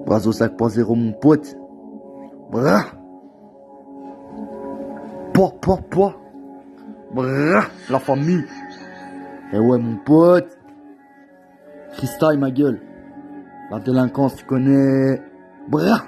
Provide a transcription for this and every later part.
Brazo 5.0 mon pote. Brah. Pouah. Brah. La famille. Eh ouais mon pote. Freestyle ma gueule. La délinquance tu connais. Brah.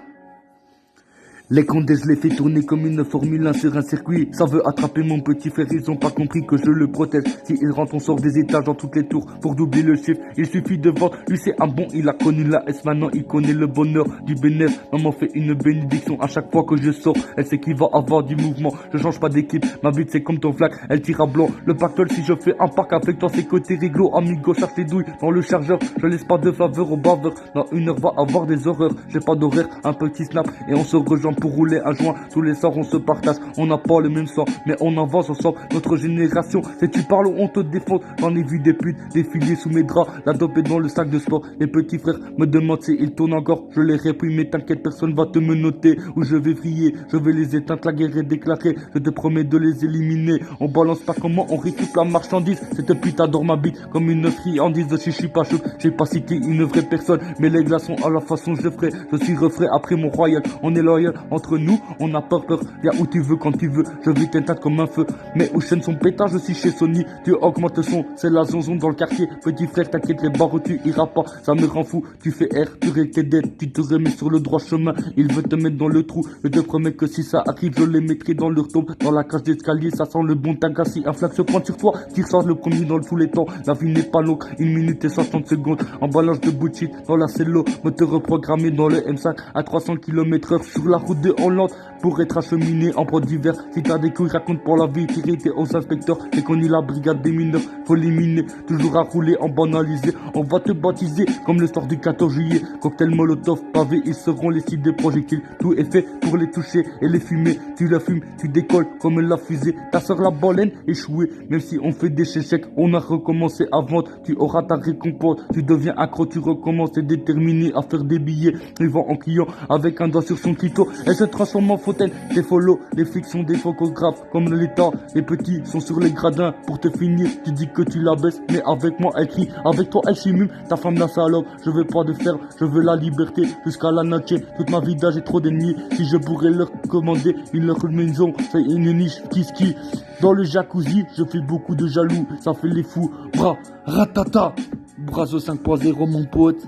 Les condés, je les fais tourner comme une Formule 1 sur un circuit. Ça veut attraper mon petit frère, ils ont pas compris que je le protège. Si il rentre, on sort des étages dans toutes les tours pour doubler le chiffre. Il suffit de vendre, lui c'est un bon, il a connu la S, maintenant il connaît le bonheur du bénéfice. Maman fait une bénédiction à chaque fois que je sors. Elle sait qu'il va avoir du mouvement, je change pas d'équipe. Ma vie c'est comme ton flac, elle tire à blanc. Le pactole, si je fais un pack avec toi, c'est côté réglo. Amigo, cherche les douilles dans le chargeur. Je laisse pas de faveur au baveur. Dans une heure va avoir des horreurs. J'ai pas d'horaire, un petit snap et on se rejoint pour rouler un joint. Tous les soirs on se partage, on n'a pas le même sang, mais on avance ensemble. Notre génération, si tu parles on te défonce. J'en ai vu des putes défiler sous mes draps, la dope est dans le sac de sport. Les petits frères me demandent si ils tournent encore, je les répugne, mais t'inquiète, personne va te menotter. Ou je vais vriller, je vais les éteindre, la guerre est déclarée, je te promets de les éliminer. On balance pas comment on récupère la marchandise. Cette pute adore ma bite comme une friandise. Si je suis pas choc, j'ai pas cité une vraie personne, mais les glaçons à la façon je ferai. Je suis refrais après mon royal, on est loyal entre nous. On n'a pas peur, viens où tu veux, quand tu veux. Je vais t'éteindre comme un feu. Mais où chaîne son pétard, je suis chez Sony. Tu augmentes le son, c'est la zonzon dans le quartier. Petit frère, t'inquiète, les barres où tu iras pas. Ça me rend fou, tu fais R, tu règles tes dettes. Tu te remets sur le droit chemin. Il veut te mettre dans le trou. Je te promets que si ça arrive, je les mettrai dans leur tombe. Dans la cage d'escalier, ça sent le bon tagassi. Un flag se prend sur toi, tu ressors le premier dans tous les temps. La vie n'est pas longue, 1 minute et 60 secondes. Emballage de bullshit dans la cello. Moteur reprogrammé dans le M5 à 300 km/h sur la route de Hollande. Pour être acheminé en prod divers. Si t'as des couilles, raconte pour la vie. Tiré aux inspecteurs. Et qu'on y la brigade des mineurs. Faut l'éliminer. Toujours à rouler en banalisé. On va te baptiser comme le soir du 14 juillet. Cocktail molotov, pavé, ils seront les cibles des projectiles. Tout est fait pour les toucher et les fumer. Tu la fumes, tu décolles comme la fusée. Ta soeur la baleine échouée. Même si on fait des chèques, on a recommencé à vendre. Tu auras ta récompense. Tu deviens accro, tu recommences. T'es déterminé à faire des billets. Ils vont en client avec un doigt sur son clito. Elle se transforme en fontaine. T'es follow, les flics sont des photographes comme l'État. Les petits sont sur les gradins pour te finir. Tu dis que tu la baisses, mais avec moi elle crie. Avec toi elle s'immume, ta femme la salope. Je veux pas de fer, je veux la liberté jusqu'à la nature. Toute ma vie d'âge j'ai trop d'ennemis. Si je pourrais leur commander une leur maison, c'est une niche kiski. Dans le jacuzzi, je fais beaucoup de jaloux. Ça fait les fous, bras, ratata. Brazo 5.0 mon pote.